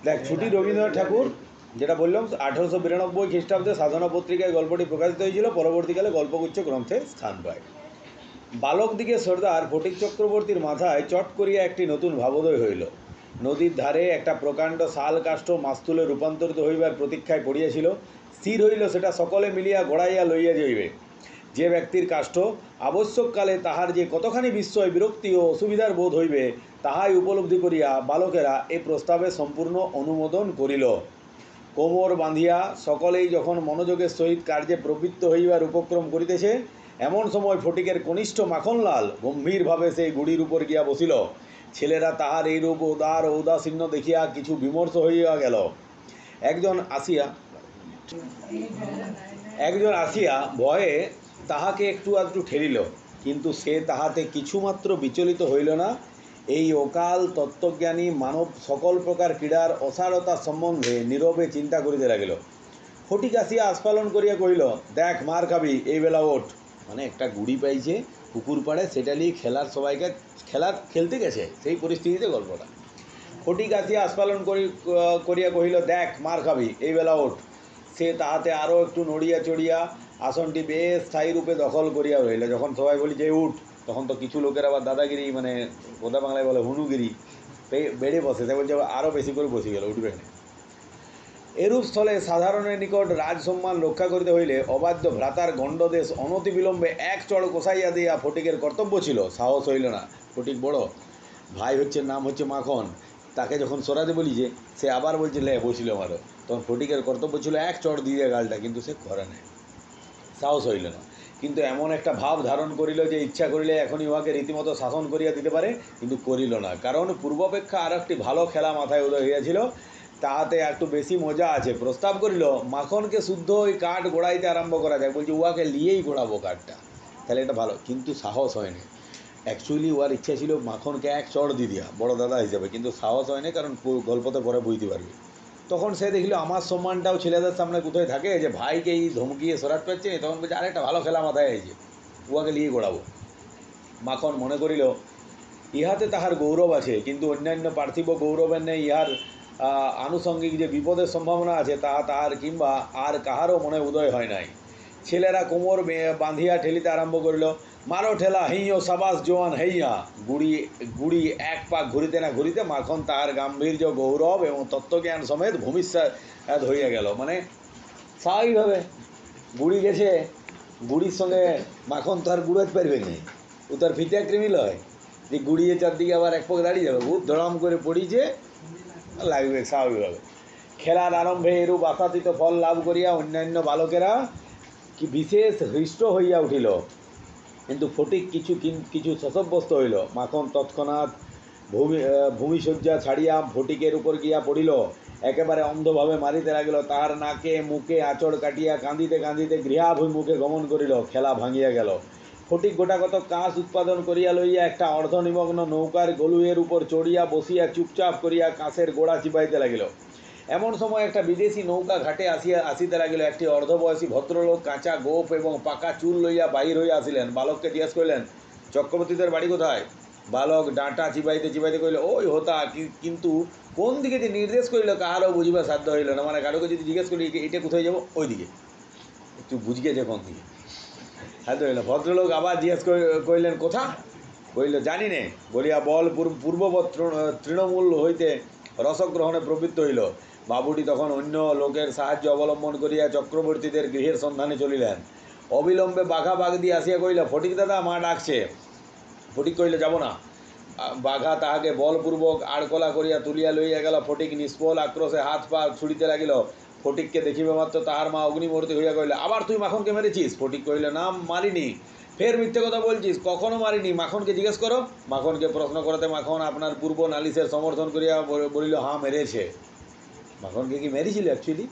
দেখ, ছুটি রবীন্দ্রনাথ ঠাকুর, যেটা বললাম 1892 খ্রিস্টাব্দে সাধনা পত্রিকায় গল্পটি প্রকাশিত হয়েছিল, পরবর্তীকালে গল্পগুচ্ছ গ্রন্থে স্থান পায়। বালক দিকে সর্দার ফটিক চক্রবর্তীর মাথায় চট করিয়া একটি নতুন ভাবোদয় হইল। নদীর ধারে একটা প্রকাণ্ড শাল কাষ্ঠ মাস্তুলে রূপান্তরিত হইবার প্রতীক্ষায় পড়িয়াছিল। স্থির হইল সেটা সকলে মিলিয়া গড়াইয়া লইয়া যাইবে। যে ব্যক্তির কাষ্ঠ আবশ্যককালে তাহার যে কতখানি বিস্ময়, বিরক্তি ও অসুবিধার বোধ হইবে, তাহাই উপলব্ধি করিয়া বালকেরা এই প্রস্তাবে সম্পূর্ণ অনুমোদন করিল। কোমর বাঁধিয়া সকলেই যখন মনোযোগের সহিত কার্যে প্রবৃত্ত হইবার উপক্রম করিতেছে, এমন সময় ফটিকের কনিষ্ঠ মাখনলাল গম্ভীরভাবে সেই গুড়ির উপর গিয়া বসিল। ছেলেরা তাহার এইরূপ উদার ও উদাসীন্য দেখিয়া কিছু বিমর্ষ হইয়া গেল। একজন আসিয়া ভয়ে তাহাকে একটু আধটু ঠেলিল, কিন্তু সে তাহাতে কিছুমাত্র বিচলিত হইল না। এই অকাল তত্ত্বজ্ঞানী মানব সকল প্রকার ক্রীড়ার অসারতা সম্বন্ধে নীরবে চিন্তা করিতে লাগিল। ফটিক আসিয়া আস্ফালন করিয়া কহিল, দেখ মার খাবি, এই বেলা ওঠ। মানে একটা গুড়ি পাইছে পুকুর পাড়ে, সেটা নিয়ে সবাইকে খেলতে গেছে, সেই পরিস্থিতিতে গল্পটা। ফটিক আসিয়া আস্ফালন করিয়া কহিল, দেখ মার খাবি, এই বেলা ওঠ। সে তাহাতে আরও একটু নড়িয়া চড়িয়া আসনটি বেশ স্থায়ী রূপে দখল করিয়া রইল। যখন সবাই বলি যে উঠ, তখন তো কিছু লোকের আবার দাদাগিরি, মানে গোদা বাংলায় বলে হুনুগিরি, বেড়ে বসে। তাই বলছে আরও বেশি করে বসে গেল, উঠবে না। এরূপ স্থলে সাধারণের নিকট রাজসম্মান রক্ষা করিতে হইলে অবাধ্য ভ্রাতার গণ্ডদেশ অনতিবিলম্বে এক চড় কষাইয়া দিয়া ফটিকের কর্তব্য ছিল। সাহস হইল না। ফটিক বড় ভাই হচ্ছে, নাম হচ্ছে মাখন, তাকে যখন সরাতে বলি যে, সে আবার বলছে লে বসিল মারো, তখন ফটিকের কর্তব্য ছিল এক চড় দিয়ে গালটা, কিন্তু সে করে নেয়, সাহস হইল না। কিন্তু এমন একটা ভাব ধারণ করিল যে ইচ্ছা করিলে এখনই উহাকে রীতিমতো শাসন করিয়া দিতে পারে, কিন্তু করিল না। কারণ পূর্বাপেক্ষা আর একটি ভালো খেলা মাথায় উদয় হইয়াছিল, তাহাতে একটু বেশি মজা আছে। প্রস্তাব করিল মাখনকে শুদ্ধ ওই কাঠ গোড়াইতে আরম্ভ করা যায়। বলছে উহাকে নিয়েই গোড়াবো কাঠটা, তাহলে এটা ভালো। কিন্তু সাহস হয়নি। অ্যাকচুয়ালি ওর ইচ্ছা ছিল মাখনকে এক চড় দিয়ে দেওয়া বড় দাদা হিসেবে, কিন্তু সাহস হয়নি, কারণ গল্পতে পরে বুঝতে পারবি। তখন সে দেখল আমার সম্মানটাও ছেলেদের সামনে কোথায় থাকে, যে ভাইকে এই ধমকিয়ে সরাট পাচ্ছে না। তখন বলছে আরেকটা ভালো খেলা মাথায় হয়েছে, উহাকে নিয়ে গোড়াবো। মাখন মনে করিল ইহাতে তাহার গৌরব আছে, কিন্তু অন্যান্য পার্থিব গৌরবের নেই ইহার আনুষঙ্গিক যে বিপদের সম্ভাবনা আছে, তাহার কিংবা আর কাহারও মনে উদয় হয় নাই। ছেলেরা কোমর বাঁধিয়া ঠেলিতে আরম্ভ করিল। মারো ঠেলা, হেইও সাবাস জোয়ান হেইয়া। গুড়ি এক পাক ঘুরিতে না ঘুরিতে মাখন তাহার গাম্ভীর্য, গৌরব এবং তত্ত্বজ্ঞান সমেত ভূমিষ্যাৎ হইয়া গেল। মানে স্বাভাবিকভাবে গুড়ি গেছে, গুড়ির সঙ্গে মাখন তো আর গুড়াতে পারবে না, ও তার ফিতে ক্রিমিল হয় যে গুড়িয়ে চারদিকে আবার এক পাক দাঁড়িয়ে যাবে, খুব ধড়াম করে পড়িছে, লাগবে স্বাভাবিকভাবে। খেলার আরম্ভে এরূপ আশাতীত ফল লাভ করিয়া অন্যান্য বালকেরা কি বিশেষ হৃষ্ট হইয়া উঠিল, কিন্তু ফটিক কিছু শশব্যস্ত হইল। মাখন তৎক্ষণাৎ ভূমিশয্যা ছাড়িয়া ফটিকের উপর গিয়া পড়িল, একেবারে অন্ধভাবে মারিতে লাগিল। তাহার নাকে মুখে আঁচড় কাটিয়া কাঁদিতে কাঁদিতে গৃহাভিমুখে গমন করিল। খেলা ভাঙিয়া গেল। ফটিক গোটাকত কাঁচ উৎপাদন করিয়া লইয়া একটা অর্ধনিমগ্ন নৌকার গলুয়ের উপর চড়িয়া বসিয়া চুপচাপ করিয়া কাঁচের গোড়া চিবাইতে লাগিল। এমন সময় একটা বিদেশি নৌকা ঘাটে আসিতে লাগিল। একটি অর্ধবয়সী ভদ্রলোক কাঁচা গোঁফ এবং পাকা চুল লইয়া বাহির হইয়া আসিলেন। বালককে জিজ্ঞাসা করিলেন, চক্রবর্তীদের বাড়ি কোথায়? বালক ডাঁটা চিবাইতে চিবাইতে কহিল, ওই হোতা। কিন্তু কোন দিকে যে নির্দেশ করিল কাহারও বুঝিবার সাধ্য হইল না। মানে কারোকে যদি জিজ্ঞেস করি এটা কোথায় যাবো, ওই দিকে, একটু বুঝিয়ে যে কোন দিকে সাধ্য হইল। ভদ্রলোক আবার জিজ্ঞেস করিলেন, কোথা? কহিল, জানি নে বলিয়া বল পূর্ববৎ তৃণমূল হইতে রসগ্রহণে প্রবৃত্ত হইল। বাবুটি তখন অন্য লোকের সাহায্য অবলম্বন করিয়া চক্রবর্তীদের গৃহের সন্ধানে চলিলেন। অবিলম্বে বাঘা বাঘ দিয়ে আসিয়া কহিল, ফটিক দাদা, মা ডাকছে। ফটিক কহিল, যাব না। বাঘা তাহাকে বলপূর্বক আড়কলা করিয়া তুলিয়া লইয়া গেল। ফটিক নিষ্ফল আক্রোশে হাত পা ছুড়িতে লাগিল। ফটিককে দেখিবে মাত্র তাহার মা অগ্নিমূর্তি হইয়া কহিল, আবার তুই মাখনকে মেরেছিস? ফটিক কহিল, না মারিনি। ফের মিথ্যে কথা বলছিস, কখনো মারিনি। মাখনকে জিজ্ঞেস করো। মাখনকে প্রশ্ন করতে মাখন আপনার পূর্ব নালিশের সমর্থন করিয়া বলিল, হ্যাঁ মেরেছে। মাখনকে কি মেরেছিল অ্যাকচুয়ালি?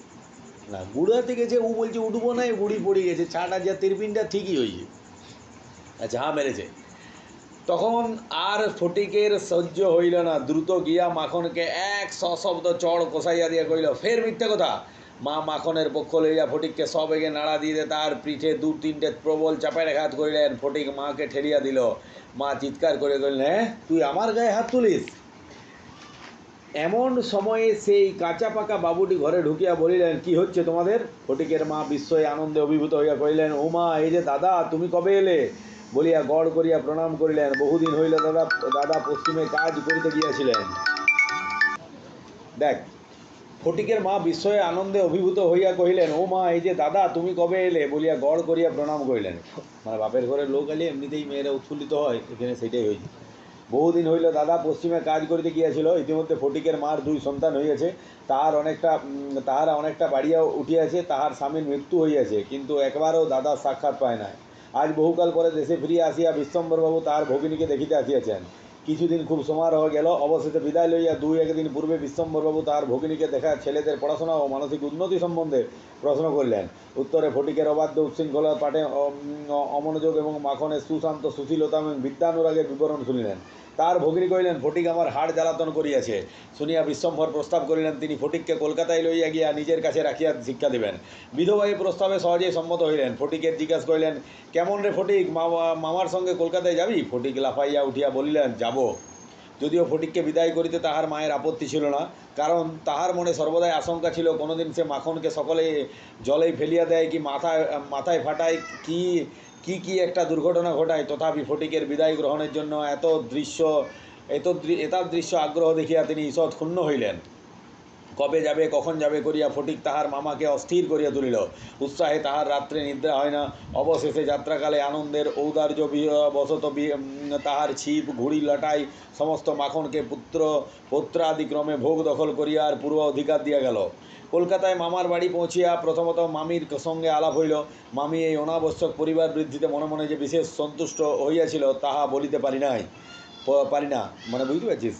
না, গুড়াতে গেছে, ও বলছে উঠবো না, গুড়ি পড়ে গেছে, ছাটা যা তিরপিনটা ঠিকই হয়েছে। আচ্ছা, হ্যাঁ মেরেছে। তখন আর ফটিকের সহ্য হইল না। দ্রুত গিয়া মাখনকে এক সশব্দ চড় কষাইয়া দিয়া কহিল, ফের মিথ্যে কথা। মা মাখনের পক্ষ লইয়া ফটিককে সবেগে নাড়া দিতে তার পিঠে দু তিনটে প্রবল চাপের ঘাত করিলেন। ফটিক মাকে ঠেলিয়া দিল। মা চিৎকার করে কহিলেন, হ্যাঁ তুই আমার গায়ে হাত তুলিস? এমন সময়ে সেই কাঁচা পাকা বাবুটি ঘরে ঢুকিয়া বলিলেন, কি হচ্ছে তোমাদের? ফটিকের মা বিস্ময়ে আনন্দে অভিভূত হইয়া কহিলেন, ও মা, এই যে দাদা, তুমি কবে এলে? বলিয়া গড় করিয়া প্রণাম করিলেন। বহুদিন হইল দাদা দাদা পশ্চিমে কাজ করিতে গিয়াছিলেন। দেখ, ফটিকের মা বিস্ময়ে আনন্দে অভিভূত হইয়া কহিলেন, ও মা, এই যে দাদা, তুমি কবে এলে? বলিয়া গড় করিয়া প্রণাম করিলেন। মানে বাপের ঘরের লোক এলে এমনিতেই মেয়েরা উৎফুল্লিত হয়, এখানে সেটাই হয়েছে। বহুদিন হইল দাদা পশ্চিমে কাজ করিতে গিয়াছিল। ইতিমধ্যে ফটিকের মার 2 সন্তান হইয়াছে, তাহারা অনেকটা বাড়িয়া উঠিয়াছে, তাহার স্বামীর মৃত্যু হইয়াছে, কিন্তু একবারও দাদা সাক্ষাৎ পায় নাই। আজ বহুকাল পরে দেশে ফিরিয়া আসিয়া বিশ্বম্বরবাবু তাহার ভগিনীকে দেখিতে আসিয়াছেন। কিছুদিন খুব সমারোহ গেল, অবশেষে বিদায় লইয়া 2-1 দিন পূর্বে বিশ্বম্বরবাবু তাহার ভগিনীকে দেখা ছেলেদের পড়াশোনা ও মানসিক উন্নতি সম্বন্ধে প্রশ্ন করিলেন। উত্তরে ফটিকের অবাধ্য উচ্ছৃঙ্খলা পাঠে অমনোযোগ এবং মাখনের সুশান্ত সুশীলতা এবং বিদ্যানুরাগের বিবরণ শুনিলেন। তার ভগিনী কহিলেন, ফটিক আমার হাড় জ্বালাতন করিয়াছে। শুনিয়া বিশ্বম্ভর প্রস্তাব করিলেন, তিনি ফটিককে কলকাতায় লইয়া গিয়া নিজের কাছে রাখিয়া শিক্ষা দিবেন। বিধবা এই প্রস্তাবে সহজেই সম্মত হইলেন। ফটিকের জিজ্ঞাসা করিলেন, কেমন রে ফটিক, মামার সঙ্গে কলকাতায় যাবি? ফটিক লাফাইয়া উঠিয়া বলিলেন, যাব। যদিও ফটিককে বিদায় করিতে তাহার মায়ের আপত্তি ছিল না, কারণ তাহার মনে সর্বদাই আশঙ্কা ছিল কোনোদিন সে মাখনকে সকলে জলেই ফেলিয়া দেয়, কি মাথায় ফাটায়, কি একটা দুর্ঘটনা ঘটায়। তথাপি ফটিকের বিদায় গ্রহণের জন্য এতাদৃশ্য আগ্রহ দেখিয়া তিনি ঈষৎ ক্ষুণ্ণ হইলেন। কবে যাবে, কখন যাবে করিয়া ফটিক তাহার মামাকে অস্থির করিয়া তুলিল। উৎসাহে তাহার রাত্রে নিদ্রা হয় না। অবশেষে যাত্রাকালে আনন্দের ঔদার্য বশত তাহার ছিপ, ঘুড়ি, লাটাই সমস্ত মাখনকে পত্রাদিক্রমে ভোগ দখল করিয়া আর পূর্ব অধিকার দিয়া গেল। কলকাতায় মামার বাড়ি পৌঁছিয়া প্রথমত মামির সঙ্গে আলাপ হইল। মামি এই অনাবশ্যক পরিবার বৃদ্ধিতে মনে মনে যে বিশেষ সন্তুষ্ট হইয়াছিল, তাহা বলিতে পারি না, মানে বুঝতে পারছিস,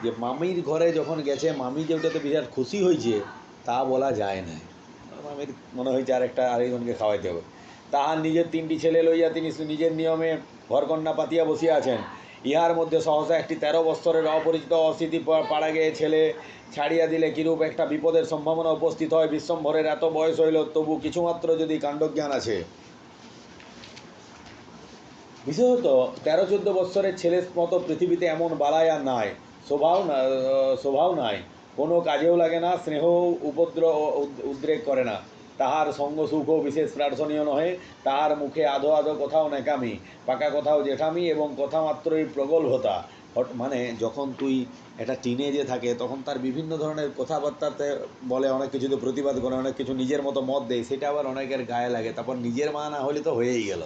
যে মামির ঘরে যখন গেছে, মামি যে ওটাতে বিরাট খুশি হয়েছে, তা বলা যায় না। মামির মনে হয়েছে আরেকজনকে খাওয়াইতে হবে। তাহার নিজের 3টি ছেলে লইয়া তিনি নিজের নিয়মে ঘরকন্যা পাতিয়া বসিয়া আছেন। ইহার মধ্যে সহসা একটি 13 বৎসরের অপরিচিত অস্থিতি পাড়া গিয়ে ছেলে ছাড়িয়া দিলে কিরূপ একটা বিপদের সম্ভাবনা উপস্থিত হয়। বিশ্বম্ভরের এত বয়স হইল, তবু কিছুমাত্র যদি কাণ্ডজ্ঞান আছে। বিশেষত 13-14 বৎসরের ছেলের মতো পৃথিবীতে এমন বালাই আর নাই। স্বভাব নাই, কোনো কাজেও লাগে না, স্নেহ উদ্রেক করে না। তাহার সঙ্গ সুখও বিশেষ প্রার্থনীয় নহে। তাহার মুখে আধো আধো কথাও নেকামি, পাকা কথাও জেঠামি, এবং কথা মাত্রই প্রগল্ভতা। মানে যখন তুই একটা টিনেজে থাকে, তখন তার বিভিন্ন ধরনের কথাবার্তাতে বলে, অনেক কিছুতে প্রতিবাদ করে, অনেক কিছু নিজের মতো মত দেয়, সেটা আবার অনেকের গায়ে লাগে। তারপর নিজের মা না হলে তো হয়েই গেল,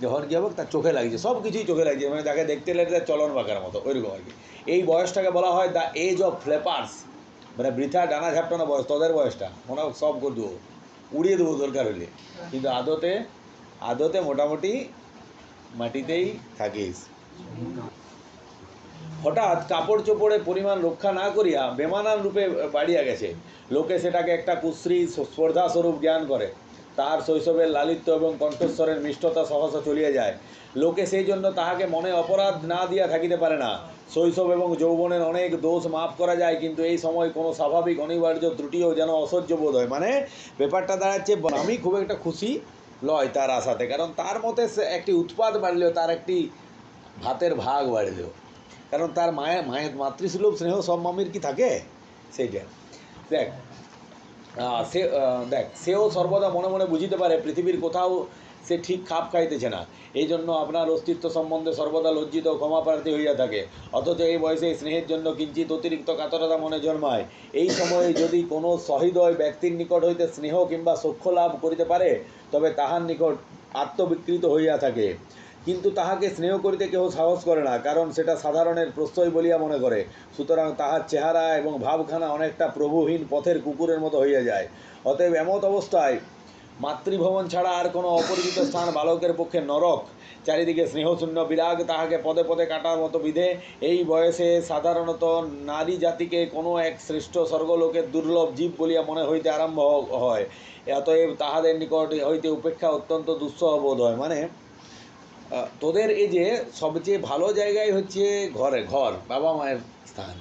যখন কী হবে তার চোখে লাগছে, সব কিছুই চোখে লাগছে, মানে তাকে দেখতে লাগছে চলন বাঁকার মতো, ওইরকম আর কি। এই বয়সটাকে বলা হয় দ্য এজ অফ ফ্লেপার্স, মানে বৃথা ডানা ঝাপটানো বয়স। তোদের বয়সটা মনে হয় সব করে দেবো, উড়িয়ে দেবো দরকার হলে, কিন্তু আদতে মোটামুটি মাটিতেই থাকিস। হঠাৎ কাপড় চোপড়ে পরিমাণ রক্ষা না করিয়া বেমানান রূপে বাড়িয়া গেছে। লোকে সেটাকে একটা কুশ্রী স্পর্ধাস্বরূপ জ্ঞান করে। তাহার শৈশবের লালিত্য এবং কণ্ঠস্বরের মিষ্টতা সহসা চলিয়া যায়। লোকে সেই জন্য তাহাকে মনে অপরাধ না দিয়া থাকিতে পারে না। শৈশব এবং যৌবনের অনেক দোষ মাফ করা যায়, কিন্তু এই সময় কোনো স্বাভাবিক অনিবার্য ত্রুটিও যেন অসহ্য বোধ হয়। মানে ব্যাপারটা দাঁড়াচ্ছে, আমি খুব একটা খুশি লয় তার আশাতে, কারণ তার মতে একটি উৎপাদ বাড়লেও, তার একটি ভাতের ভাগ বাড়লেও, কারণ তার মায়ের মাতৃসুলভ স্নেহ সব মামির কি থাকে, সেইটা দেখ। সেও সর্বদা মনে মনে বুঝিতে পারে পৃথিবীর কোথাও সে ঠিক খাপ খাইতেছে না। এই জন্য আপনার অস্তিত্ব সম্বন্ধে সর্বদা লজ্জিত ও ক্ষমাপ্রার্থী হইয়া থাকে। অথচ এই বয়সে স্নেহের জন্য কিঞ্চিত অতিরিক্ত কাতরতা মনে জন্মায়। এই সময়ে যদি কোনো সহৃদয় ব্যক্তির নিকট হইতে স্নেহ কিংবা সখ্য লাভ করিতে পারে, তবে তাহার নিকট আত্মবিকৃত হইয়া থাকে। কিন্তু তাহাকে স্নেহ করিতে কেহ সাহস করে না, কারণ সেটা সাধারণের প্রশ্রয় বলিয়া মনে করে। সুতরাং তাহার চেহারা এবং ভাবখানা অনেকটা প্রভুহীন পথের কুকুরের মতো হইয়া যায়। অতএব এমত অবস্থায় মাতৃভবন ছাড়া আর কোনো অপরিচিত স্থান বালকের পক্ষে নরক। চারিদিকে স্নেহশূন্য বিরাগ তাহাকে পদে পদে কাটার মতো বিধে। এই বয়সে সাধারণত নারী জাতিকে কোনো এক শ্রেষ্ঠ স্বর্গলোকের দুর্লভ জীব বলিয়া মনে হইতে আরম্ভ হয়। অতএব তাহাদের নিকট হইতে উপেক্ষা অত্যন্ত দুঃসহ বোধ হয়। মানে তোদের এই যে সবচেয়ে ভালো জায়গায় হচ্ছে ঘর, বাবা মায়ের স্থান।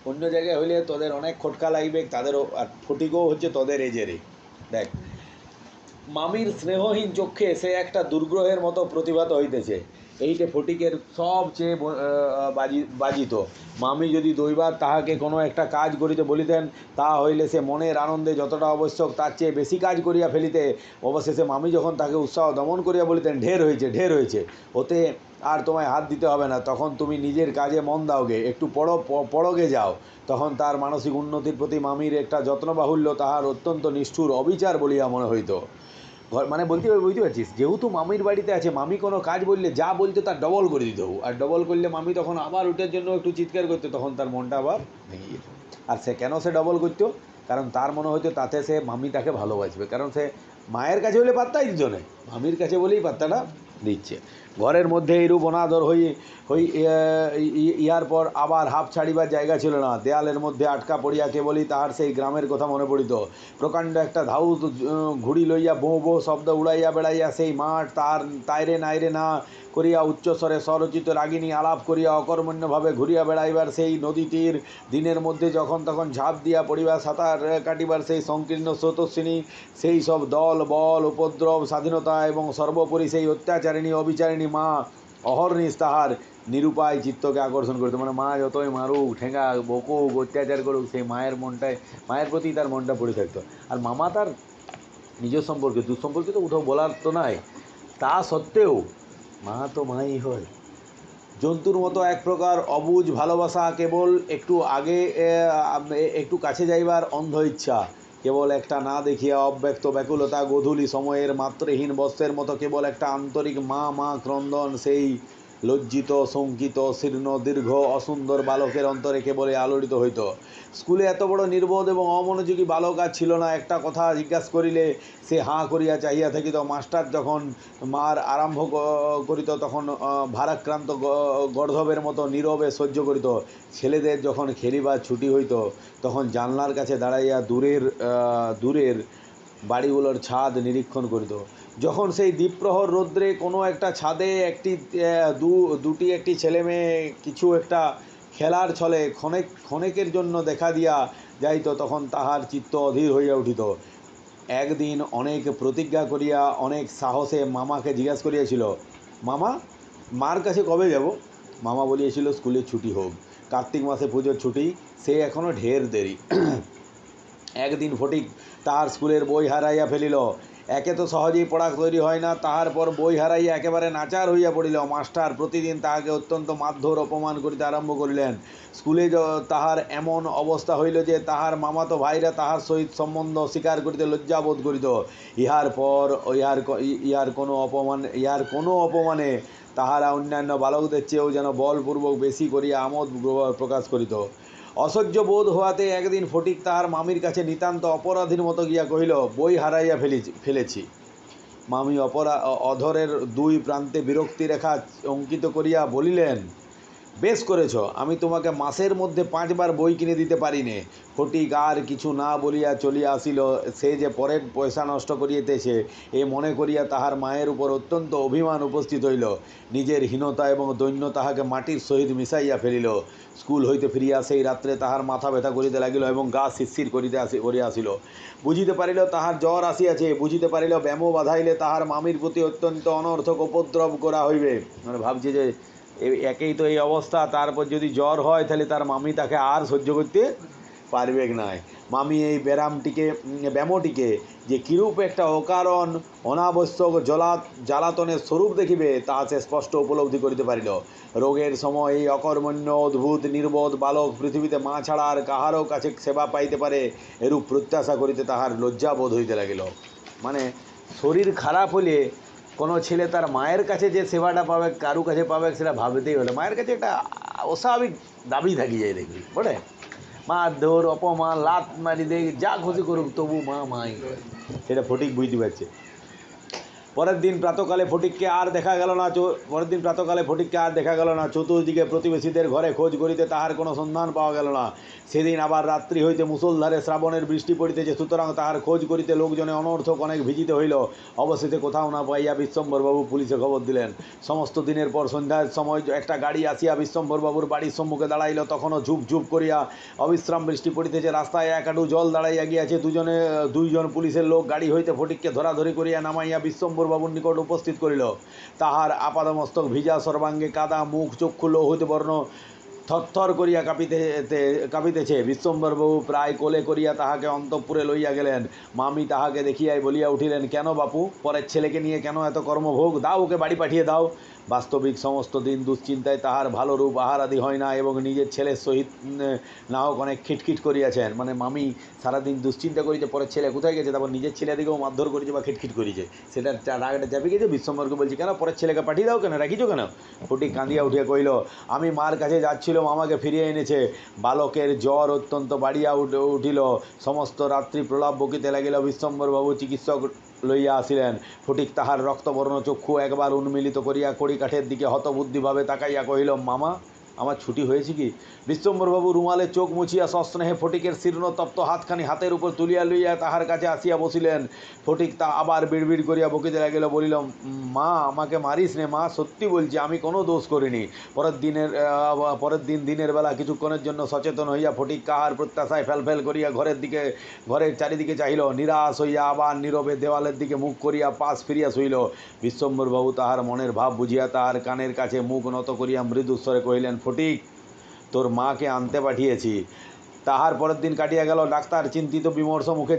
অন্য জায়গায় হইলে তোদের অনেক খটকা লাগবে, তাদেরও। আর ফটিকও হচ্ছে তোদের এজেরই। দেখ, মামির স্নেহহীন চক্ষে সে একটা দুর্গ্রহের মতো প্রতিভাত হইতেছে। এইটে ফটিকের সবচেয়ে বাজিত। মামি যদি দৈবার তাহাকে কোনো একটা কাজ করিতে বলিতেন, তাহা হইলে সে মনের আনন্দে যতটা আবশ্যক তার চেয়ে বেশি কাজ করিয়া ফেলিতে। অবশেষে মামি যখন তাকে উৎসাহ দমন করিয়া বলিতেন, ঢের হয়েছে ঢের হয়েছে, ওতে আর তোমায় হাত দিতে হবে না, তখন তুমি নিজের কাজে মন দাওগে, একটু পড়োগে যাও, তখন তার মানসিক উন্নতির প্রতি মামির একটা যত্নবাহুল্য তাহার অত্যন্ত নিষ্ঠুর অবিচার বলিয়া মনে হইত। মানে বুঝতে পারছিস, যেহেতু মামির বাড়িতে আছে, মামি কোনো কাজ বললে যা বলতো তার ডবল করে দিত, আর ডবল করলে মামি তখন আবার ওটার জন্য একটু চিৎকার করতো, তখন তার মনটা আবার ভেঙে যেত। আর সে কেন সে ডবল করতো? কারণ তার মনে হতো তাতে সে মামি তাকে ভালোবাসবে, কারণ সে মায়ের কাছে বলে পাত্তাই দিত না, মামির কাছে বলেই পাত্তাটা দিচ্ছে। ঘরের মধ্যে এইরূপ অনাদর ইহার পর আবার হাঁপ ছাড়িবার জায়গা ছিল না। দেয়ালের মধ্যে আটকা পড়িয়া কেবলই তাহার সেই গ্রামের কথা মনে পড়িত। প্রকাণ্ড একটা ধাউত ঘুড়ি লইয়া বো বো শব্দ উড়াইয়া বেড়াইয়া সেই মাঠ তার তাইরে নাইরে না করিয়া উচ্চস্বরে স্বরচিত রাগিনী আলাপ করিয়া অকর্মণ্যভাবে ঘুরিয়া বেড়াইবার সেই নদী তীর, দিনের মধ্যে যখন তখন ঝাঁপ দিয়া পড়িবার, সাঁতার কাটিবার সেই সংকীর্ণ স্রোতস্বিনী, সেই সব দল বল উপদ্রব স্বাধীনতা এবং সর্বোপরি সেই অত্যাচারিণী অবিচারিণী মা অহর্নিশ তাহার নিরুপায় চিত্তকে আকর্ষণ করতো। মানে মা যতই মারুক, ঠেঙ্গা বকুক, অত্যাচার করুক, সেই মায়ের প্রতি তার মনটা পড়ে থাকতো। আর মামা তার নিজের সম্পর্কে, দুঃসম্পর্কে তো উঠাও বলার তো নাই, তা সত্ত্বেও মা তো মাই হয়। জন্তুর মতো এক প্রকার অবুঝ ভালোবাসা, কেবল একটু কাছে যাইবার অন্ধ ইচ্ছা, কেবল একটা না দেখিয়া অব্যক্ত ব্যাকুলতা, গোধূলি সময়ের মাত্রহীন বস্ত্রের মতো কেবল একটা আন্তরিক মা মা ক্রন্দন, সেই লজ্জিত শঙ্কিত শীর্ণ দীর্ঘ অসুন্দর বালকের অন্তরে কেবলই আলোড়িত হইত। স্কুলে এত বড় নির্বোধ এবং অমনোযোগী বালক আর ছিল না। একটা কথা জিজ্ঞাসা করিলে সে হাঁ করিয়া চাহিয়া থাকিত। মাস্টার যখন মার আরম্ভ করিত তখন ভারাক্রান্ত গর্ধবের মতো নীরবে সহ্য করিত। ছেলেদের যখন খেলিবার ছুটি হইত তখন জানলার কাছে দাঁড়াইয়া দূরের বাড়িগুলোর ছাদ নিরীক্ষণ করিত। যখন সেই দ্বীপ্রহর রৌদ্রে কোনো একটা ছাদে একটি ছেলে মেয়ে কিছু একটা খেলার ছলে ক্ষণেকের জন্য দেখা দিয়া যাইত, তখন তাহার চিত্ত অধীর হইয়া উঠিত। একদিন অনেক প্রতিজ্ঞা করিয়া অনেক সাহসে মামাকে জিজ্ঞাসা করিয়াছিল, মামা, মার কাছে কবে যাব? মামা বলিয়াছিল, স্কুলের ছুটি হোক, কার্তিক মাসে পুজোর ছুটি, সে এখনও ঢের দেরি। একদিন ফটিক তাহার স্কুলের বই হারাইয়া ফেলিল। একে তো সহজেই পড়া তৈরি হয় না, তাহার পর বই হারাইয়া একেবারে নাচার হইয়া পড়িল। মাস্টার প্রতিদিন তাহাকে অত্যন্ত মারধর অপমান করিতে আরম্ভ করিলেন। স্কুলে তাহার এমন অবস্থা হইল যে তাহার মামাতো ভাইরা তাহার সহিত সম্বন্ধ স্বীকার করিতে লজ্জাবোধ করিত। ইহার কোনো অপমানে তাহারা অন্যান্য বালকদের চেয়েও যেন বলপূর্বক বেশি করিয়া আমোদ প্রকাশ করিত। অসহ্য বোধ হওয়াতে একদিন ফটিক তাহার মামির কাছে নিতান্ত অপরাধীর মতো গিয়া কহিল, বই হারাইয়া ফেলেছি। মামি অধরের দুই প্রান্তে বিরক্তি রেখা অঙ্কিত করিয়া বলিলেন, বেশ করেছ, আমি তোমাকে মাসের মধ্যে 5 বার বই কিনে দিতে পারি নে। ফটিক আর কিছু না বলিয়া চলিয়া আসিল। সে যে পরের পয়সা নষ্ট করিতেছে এ মনে করিয়া তাহার মায়ের উপর অত্যন্ত অভিমান উপস্থিত হইল। নিজের হীনতা এবং দৈন্য তাহাকে মাটির সহিত মিশাইয়া ফেলিল। স্কুল হইতে ফিরিয়া সেই রাত্রে তাহার মাথা ব্যথা করিতে লাগিল এবং গা শিরশির করিয়া আসিল। বুঝিতে পারিল তাহার জ্বর আসিয়াছে, বুঝিতে পারিল ব্যামো বাঁধাইলে তাহার মামির প্রতি অত্যন্ত অনর্থক উপদ্রব করা হইবে। মানে ভাবছে যে একেই তো এই অবস্থা, তারপর যদি জ্বর হয় তাহলে তার মামি তাকে আর সহ্য করতে পারবে না। মামি এই ব্যামোটিকে যে কিরূপ একটা অকারণ অনাবশ্যক জ্বালাতনের স্বরূপ দেখিবে তাহা সে স্পষ্ট উপলব্ধি করিতে পারিল। রোগের সময় এই অকর্মণ্য অদ্ভুত নির্বোধ বালক পৃথিবীতে মা ছাড়া আর কাহারও কাছে সেবা পাইতে পারে এরূপ প্রত্যাশা করিতে তাহার লজ্জাবোধ হইতে লাগিল। মানে শরীর খারাপ হলে কোনো ছেলে তার মায়ের কাছে যে সেবাটা পাবে, কারু কাছে পাবে সেটা ভাবতেই হলো। মায়ের কাছে একটা অস্বাভাবিক দাবি থাকি যায়, দেখবি বলে মারধর অপমান লাত মারি দেয়, যা খুশি করুক, তবু মা মাই, সেটা ফটিক বুঝতে পারছে। পরের দিন প্রাতকালে ফটিককে আর দেখা গেল না। চতুর্দিকে প্রতিবেশীদের ঘরে খোঁজ করিতে তাহার কোনো সন্ধান পাওয়া গেল না। সেদিন আবার রাত্রি হইতে মুষলধারে শ্রাবণের বৃষ্টি পড়িতেছে, সুতরাং তাহার খোঁজ করিতে লোকজনে অনর্থক অনেক ভিজিতে হইল। অবশেষে কোথাও না পাইয়া বিশ্বম্ভরবাবু পুলিশে খবর দিলেন। সমস্ত দিনের পর সন্ধ্যার সময় একটা গাড়ি আসিয়া বিশ্বম্ভরবাবুর বাড়ির সম্মুখে দাঁড়াইল। তখনও ঝুপ ঝুপ করিয়া অবিশ্রাম বৃষ্টি পড়িতেছে। রাস্তায় এক হাঁটু জল দাঁড়াইয়া গিয়াছে। দুইজন পুলিশের লোক গাড়ি হইতে ফটিককে ধরাধরি করিয়া নামাইয়া বিশ্বম্ভর বিশ্বম্বরবাবুর নিকট উপস্থিত করিল। তাহার আপাদমস্তক ভিজা, সর্বাঙ্গে কাদা, মুখ চক্ষু লৌহিত বর্ণ, থরথর করিয়া কাঁপিতেছে। বিশ্বম্বরবাবু প্রায় কোলে করিয়া তাহাকে অন্তঃপুরে লইয়া গেলেন। মামি তাহাকে দেখিয়াই বলিয়া উঠিলেন, কেন বাপু, পরের ছেলেকে নিয়ে কেন এত কর্মভোগ? দাও, ওকে বাড়ি পাঠিয়ে দাও। বাস্তবিক সমস্ত দিন দুশ্চিন্তায় তাহার ভালো রূপ আহারাদি হয় না, এবং নিজের ছেলের সহিত না হোক অনেক খিটখিট করিয়াছেন। মানে মামি সারাদিন দুশ্চিন্তা করিছে পরের ছেলে কোথায় গেছে, তারপর নিজের ছেলেদিকেও মারধর করেছে বা খিটখিট করেছে, সেটা রাগটা চাপে গেছে। বিশ্বম্বরকে বলছি, কেন পরের ছেলেকে পাঠিয়ে দাও, কেন রাখিছো কেন? ফটিক কাঁদিয়া উঠিয়া কহিল, আমি মার কাছে যাচ্ছিল, আমাকে ফিরিয়ে এনেছে। বালকের জ্বর অত্যন্ত বাড়িয়া উঠিল, সমস্ত রাত্রি প্রলাপ বকিতে লাগিল। বিশ্বম্বরবাবু চিকিৎসক লইয়া আসিলেন। ফটিক তাহার রক্তবর্ণ চক্ষু একবার উন্মিলিত করিয়া কড়িকাঠের দিকে হতবুদ্ধিভাবে তাকাইয়া কহিল, মামা, আমার ছুটি হয়েছে কি? বিশ্বম্বরবাবু রুমালে চোখ মুছিয়া সস্নেহে ফটিকের শীর্ণতপ্ত হাতখানি হাতের উপর তুলিয়া লইয়া তাহার কাছে আসিয়া বসিলেন। ফটিক তা আবার বিড়বিড় করিয়া বকিতে লাগিল, বলিল, মা, আমাকে মারিস নে মা, সত্যি বলছি আমি কোনো দোষ করিনি। পরের দিন দিনের বেলা কিছুক্ষণের জন্য সচেতন হইয়া ফটিক কাহার প্রত্যাশায় ফেলফেল করিয়া ঘরের চারিদিকে চাহিল। নিরাশ হইয়া আবার নীরবে দেওয়ালের দিকে মুখ করিয়া পাশ ফিরিয়া শুইল। বিশ্বম্বরবাবু তাহার মনের ভাব বুঝিয়া তাহার কানের কাছে মুখ নত করিয়া মৃদুস্বরে কহিলেন, ফটিক, তোর মাকে আনতে পাঠিয়েছি। তাহার পরের দিন কাটিয়া গেল। ডাক্তার চিন্তিত বিমর্ষ মুখে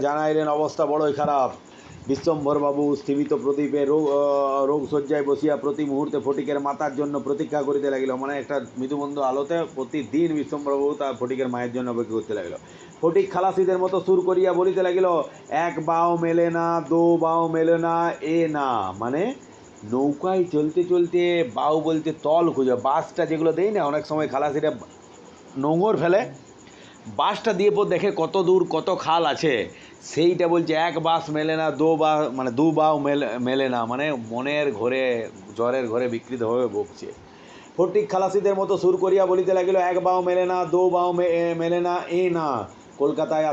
জানাইলেন অবস্থা বড়ই খারাপ। বিশ্বম্বরবাবু স্থিমিত প্রদীপে রোগশয্যায় বসিয়া প্রতি মুহূর্তে ফটিকের মাতার জন্য প্রতীক্ষা করিতে লাগিল। মানে একটা মৃদুমন্দ আলোতে প্রতিদিন বিশ্বম্বরবাবু তার ফটিকের মায়ের জন্য অপেক্ষা করতে লাগিল। ফটিক খালাসিদের মতো সুর করিয়া বলিতে লাগিল, এক বাও মেলে না, দো বাও মেলে না, এ না। মানে নৌকায় চলতে চলতে বাউ বলতে তল খুঁজে, বাসটা যেগুলো দেয় না অনেক সময় খালাসিরা নোঙর ফেলে, বাসটা দিয়ে পর দেখে কত দূর কত খাল আছে, সেইটা বলছে এক বাস মেলে না, দু বাউ মেলে না, মানে মনের ঘরে জ্বরের ঘরে বিকৃতভাবে বকছে। ফটিক খালাসিদের মতো সুর করিয়া বলিতে লাগিল, এক বাও মেলে না, দো বাও মেলে না, এ না। কলকাতায়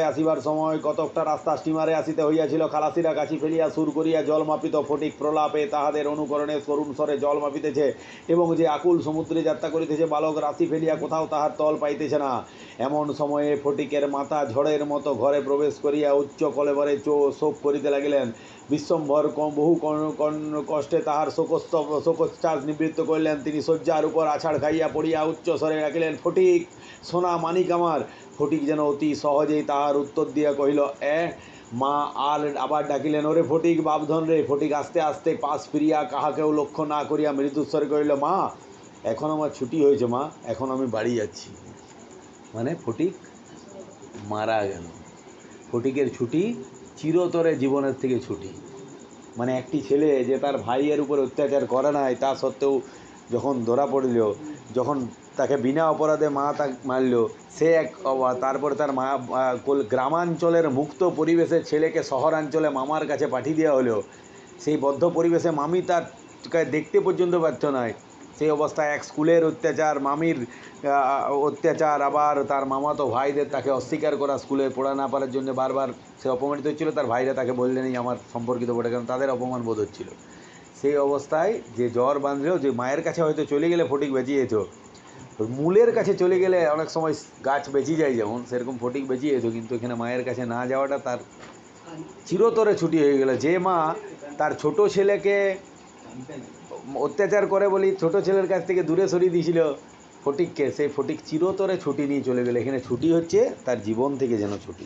আসিবার সময় কতকটা রাস্তা স্টিমারে আসিতে হইয়াছিল। খালাসিরা কাছি ফেলিয়া সুর করিয়া জল মাপিত। ফটিক প্রলাপে তাহাদের অনুকরণে করুণ স্বরে জল মাপিতেছে, এবং যে আকুল সমুদ্রে যাত্রা করিতেছে, বালক রাশি ফেলিয়া কোথাও তাহার তল পাইতেছে না। এমন সময়ে ফটিকের মাথা ঝড়ের মতো ঘরে প্রবেশ করিয়া উচ্চ কলেবরে শোক করিতে লাগিলেন। বিশ্বম্ভর বহু কষ্টে তাহার শোকোচ্ছ্বাস নিবৃত্ত করিলেন। তিনি শয্যার উপর আছাড় খাইয়া পড়িয়া উচ্চ স্বরে ডাকিলেন, ফটিক, সোনা মানিক আমার। ফটিক যেন অতি সহজেই তাহার উত্তর দিয়া কহিল, মা। আবার ডাকিলেন, ওরে ফটিক, বাপধন রে। ফটিক আস্তে আস্তে পাশ ফিরিয়া কাহাকেও লক্ষ্য না করিয়া মৃদুস্বরে কহিল, মা, এখন আমার ছুটি হয়েছে মা, এখন আমি বাড়ি যাচ্ছি। মানে ফটিক মারা গেল। ফটিকের ছুটি চিরতরে জীবনের থেকে ছুটি। মানে একটি ছেলে যে তার ভাইয়ের উপর অত্যাচার করে নাই, তা সত্ত্বেও যখন ধরা পড়ল, যখন তাকে বিনা অপরাধে মা তাকে মারল, সে তারপরে তার মা গ্রামাঞ্চলের মুক্ত পরিবেশের ছেলেকে শহরাঞ্চলে মামার কাছে পাঠিয়ে দেওয়া হলো। সেই বদ্ধ পরিবেশে মামি তার দেখতে পর্যন্ত পারত নয়। সেই অবস্থায় এক স্কুলের অত্যাচার, মামির অত্যাচার, আবার তার মামাতো ভাইদের তাকে অস্বীকার করা, স্কুলে পড়া না পারার জন্য বারবার সে অপমানিত হচ্ছিল। তার ভাইরা তাকে বললেনই আমার সম্পর্কিত বটে, কারণ তাদের অপমান বোধ হচ্ছিল। সেই অবস্থায় যে জ্বর বাঁধলেও, যে মায়ের কাছে হয়তো চলে গেলে ফটিক বেঁচে যেত, মূলের কাছে চলে গেলে অনেক সময় গাছ বেঁচে যায়, যেমন সেরকম ফটিক বেঁচে যেত। কিন্তু এখানে মায়ের কাছে না যাওয়াটা তার চিরতরে ছুটি হয়ে গেল। যে মা তার ছোট ছেলেকে অত্যাচার করে বলি ছোট ছেলের কাছ থেকে দূরে সরিয়ে দিয়েছিল ফটিককে, সেই ফটিক চিরতরে ছুটি নিয়ে চলে গেল। এখানে ছুটি হচ্ছে তার জীবন থেকে যেন ছুটি।